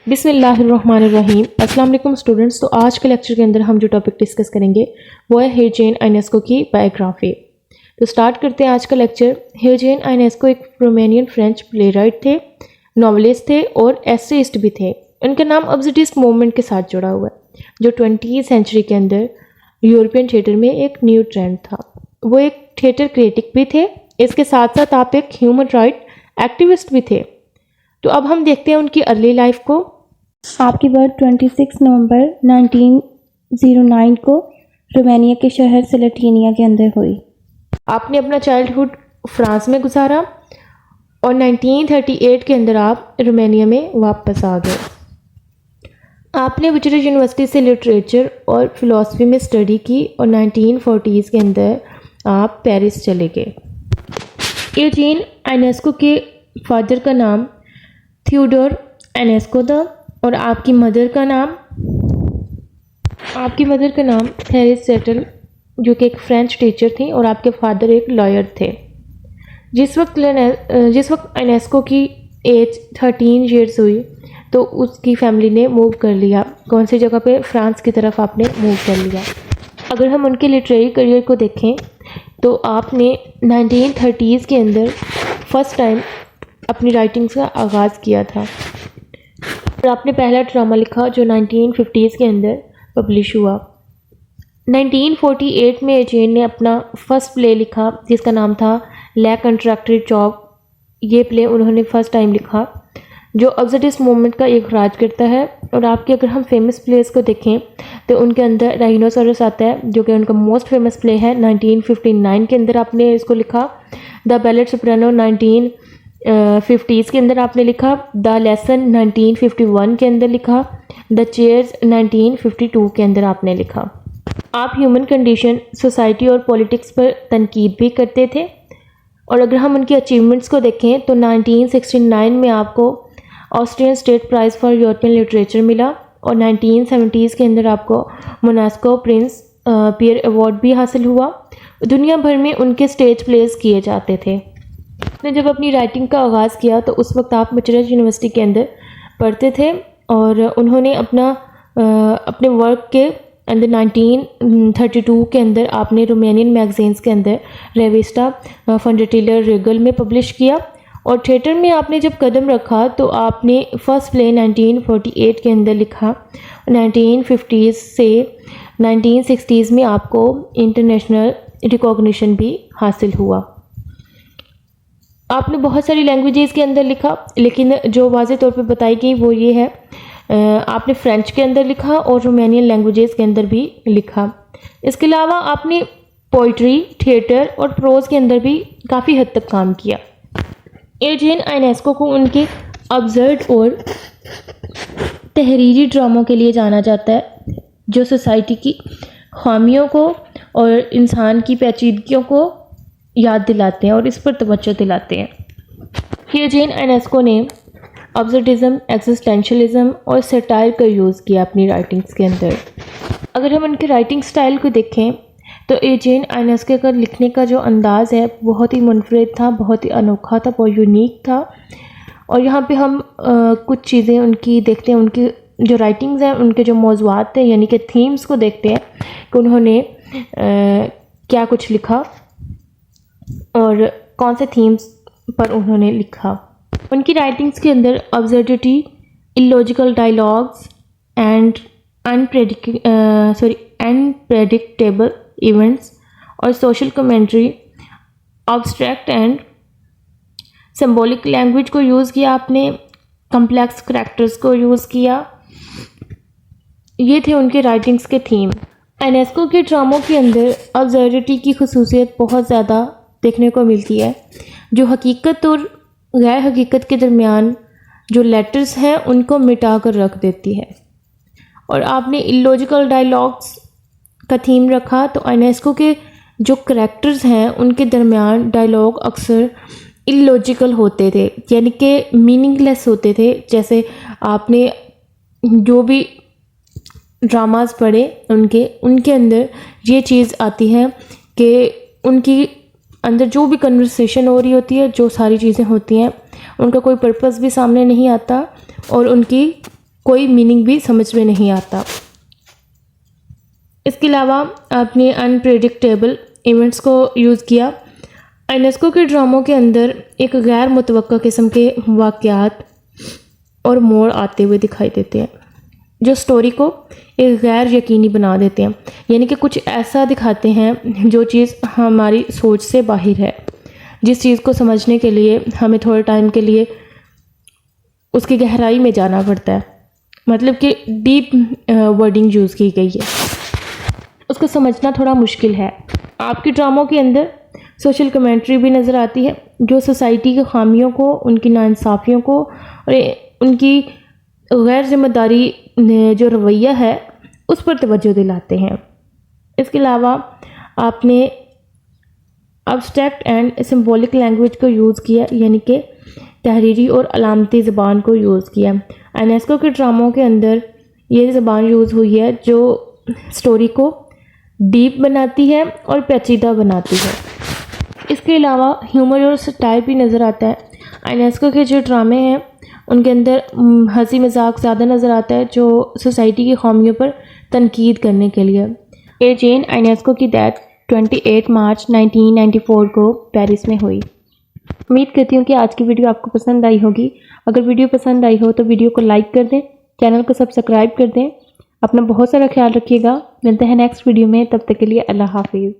बिस्मिल्लाहिर्रहमानिर्रहीम। अस्सलाम वालेकुम स्टूडेंट्स। तो आज के लेक्चर के अंदर हम जो टॉपिक डिस्कस करेंगे वो है ह्यूजेन आयोनेस्को की बायोग्राफी। तो स्टार्ट करते हैं आज का लेक्चर। ह्यूजेन आयोनेस्को एक रोमानियन फ्रेंच प्लेराइट थे, नॉवलिस्ट थे और एसेइस्ट भी थे। उनका नाम अब्सोल्यूटिस्ट मूवमेंट के साथ जुड़ा हुआ है जो 20वीं सेंचुरी के अंदर यूरोपियन थिएटर में एक न्यू ट्रेंड था। वो एक थिएटर क्रिटिक भी थे, इसके साथ साथ आप एक ह्यूमन राइट एक्टिविस्ट भी थे। तो अब हम देखते हैं उनकी अर्ली लाइफ को। आपकी बर्थ 26 नवंबर 1909 को रोमानिया के शहर सलेटिनिया के अंदर हुई। आपने अपना चाइल्डहुड फ्रांस में गुजारा और 1938 के अंदर आप रोमानिया में वापस आ गए। आपने बुचारेस्ट यूनिवर्सिटी से लिटरेचर और फिलॉसफी में स्टडी की और 1940s के अंदर आप पेरिस चले गए। ह्यूजेन आयोनेस्को के फादर का नाम थियोडोर आयोनेस्को था और आपकी मदर का नाम थेरेस सेटल जो कि एक फ्रेंच टीचर थी और आपके फादर एक लॉयर थे। जिस वक्त आयोनेस्को की एज 13 ईयर्स हुई तो उसकी फैमिली ने मूव कर लिया। कौन सी जगह पे? फ्रांस की तरफ आपने मूव कर लिया। अगर हम उनके लिटरेरी करियर को देखें तो आपने 1930s के अंदर फर्स्ट टाइम अपनी राइटिंग्स का आगाज़ किया था और आपने पहला ड्रामा लिखा जो 1950s के अंदर पब्लिश हुआ। 1948 में ह्यूजेन ने अपना फर्स्ट प्ले लिखा जिसका नाम था ले कंट्रैक्टरी चॉक। ये प्ले उन्होंने फर्स्ट टाइम लिखा जो अब्सोल्यूटिस्ट मूवमेंट का एक राज करता है। और आपके अगर हम फेमस प्लेस को देखें तो उनके अंदर राइनोसोरस आता है जो कि उनका मोस्ट फेमस प्ले है। 1959 के अंदर आपने इसको लिखा। द बैलेट सोप्रानो 1950s के अंदर आपने लिखा। द लेसन 1951 के अंदर लिखा। द चेयर्स 1952 के अंदर आपने लिखा। आप ह्यूमन कंडीशन, सोसाइटी और पॉलिटिक्स पर तनकीद भी करते थे। और अगर हम उनकी अचीवमेंट्स को देखें तो 1969 में आपको Austrian state prize for European literature मिला और 1970s के अंदर आपको मोनास्को प्रिंस पियर अवार्ड भी हासिल हुआ। दुनिया भर में उनके स्टेज प्लेस किए जाते थे। आपने जब अपनी राइटिंग का आगाज़ किया तो उस वक्त आप बुचारेस्ट यूनिवर्सिटी के अंदर पढ़ते थे और उन्होंने अपने वर्क के अंदर 1932 के अंदर आपने रोमानियन मैगजीन्स के अंदर रेविस्टा फंडेटिलर रेगल में पब्लिश किया। और थिएटर में आपने जब कदम रखा तो आपने फर्स्ट प्ले 1948 के अंदर लिखा। 1950s से 1960s में आपको इंटरनेशनल रिकॉग्निशन भी हासिल हुआ। आपने बहुत सारी लैंग्वेजेस के अंदर लिखा लेकिन जो वाज़े तौर पे बताई गई वो ये है, आपने फ्रेंच के अंदर लिखा और रोमानियन लैंग्वेजेस के अंदर भी लिखा। इसके अलावा आपने पोइट्री, थिएटर और प्रोज़ के अंदर भी काफ़ी हद तक काम किया। ह्यूजेन आयोनेस्को को उनके अब्सर्ड और तहरीरी ड्रामों के लिए जाना जाता है जो सोसाइटी की खामियों को और इंसान की पेचीदगियों को याद दिलाते हैं और इस पर तवज्जो दिलाते हैं। ह्यूजेन आयोनेस्को ने ऑब्जर्टिज्म, एग्जिस्टेंशलिज्म और सटायर का यूज़ किया अपनी राइटिंग्स के अंदर। अगर हम उनके राइटिंग स्टाइल को देखें तो ह्यूजेन आयोनेस्को का लिखने का जो अंदाज़ है बहुत ही मुनफरिद था, बहुत ही अनोखा था, बहुत यूनिक था। और यहाँ पे हम कुछ चीज़ें उनकी देखते हैं, उनकी जो राइटिंग्स हैं उनके जो मौज़ूआत हैं यानी कि थीम्स को देखते हैं कि उन्होंने क्या कुछ लिखा और कौन से थीम्स पर उन्होंने लिखा। उनकी राइटिंग्स के अंदर absurdity, illogical dialogues and unpredictable events और social commentary, abstract and symbolic language को यूज़ किया आपने, कम्प्लेक्स करैक्टर्स को यूज़ किया। ये थे उनके राइटिंग्स के थीम। आयोनेस्को के ड्रामों के अंदर अब्सर्डिटी की खसूसियत बहुत ज़्यादा देखने को मिलती है जो हकीकत और गैर हकीकत के दरमियान जो लेटर्स हैं उनको मिटा कर रख देती है। और आपने इलॉजिकल डायलॉग्स का थीम रखा तो आयोनेस्को के जो करैक्टर्स हैं उनके दरमियान डायलॉग अक्सर इलॉजिकल होते थे यानी कि मीनिंगलेस होते थे। जैसे आपने जो भी ड्रामास पढ़े उनके अंदर ये चीज़ आती है कि उनकी अंदर जो भी कन्वर्सेशन हो रही होती है, जो सारी चीज़ें होती हैं, उनका कोई पर्पस भी सामने नहीं आता और उनकी कोई मीनिंग भी समझ में नहीं आता। इसके अलावा आपने अनप्रेडिक्टेबल इवेंट्स को यूज़ किया। यूनेस्को के ड्रामों के अंदर एक गैर मुतवक्का किस्म के वाक़यात और मोड़ आते हुए दिखाई देते हैं, जो स्टोरी को एक गैर यकीनी बना देते हैं। यानी कि कुछ ऐसा दिखाते हैं जो चीज़ हमारी सोच से बाहर है, जिस चीज़ को समझने के लिए हमें थोड़े टाइम के लिए उसकी गहराई में जाना पड़ता है। मतलब कि डीप वर्डिंग यूज़ की गई है, उसको समझना थोड़ा मुश्किल है। आपके ड्रामों के अंदर सोशल कमेंट्री भी नज़र आती है, जो सोसाइटी की खामियों को, उनकी नाइंसाफ़ियों को और उनकी गैर जिम्मेदारी जो रवैया है उस पर तवज्जो दिलाते हैं। इसके अलावा आपने अब्स्ट्रैक्ट एंड सिंबॉलिक लैंग्वेज को यूज़ किया, यानी कि तहरीरी और अलामती ज़बान को यूज़ किया। यूनेस्को के ड्रामों के अंदर ये ज़बान यूज़ हुई है जो स्टोरी को डीप बनाती है और पेचीदा बनाती है। इसके अलावा ह्यूमर और सटायर भी नज़र आता है। यूनेस्को के जो ड्रामे हैं उनके अंदर हंसी मजाक ज़्यादा नज़र आता है, जो सोसाइटी की खामियों पर तनकीद करने के लिए। ए जेन यूनेस्को की डेथ 28 मार्च 1994 को पेरिस में हुई। उम्मीद करती हूँ कि आज की वीडियो आपको पसंद आई होगी। अगर वीडियो पसंद आई हो तो वीडियो को लाइक कर दें, चैनल को सब्सक्राइब कर दें। अपना बहुत सारा ख्याल रखिएगा। मिलते हैं नेक्स्ट वीडियो में, तब तक के लिए अल्लाह हाफिज़।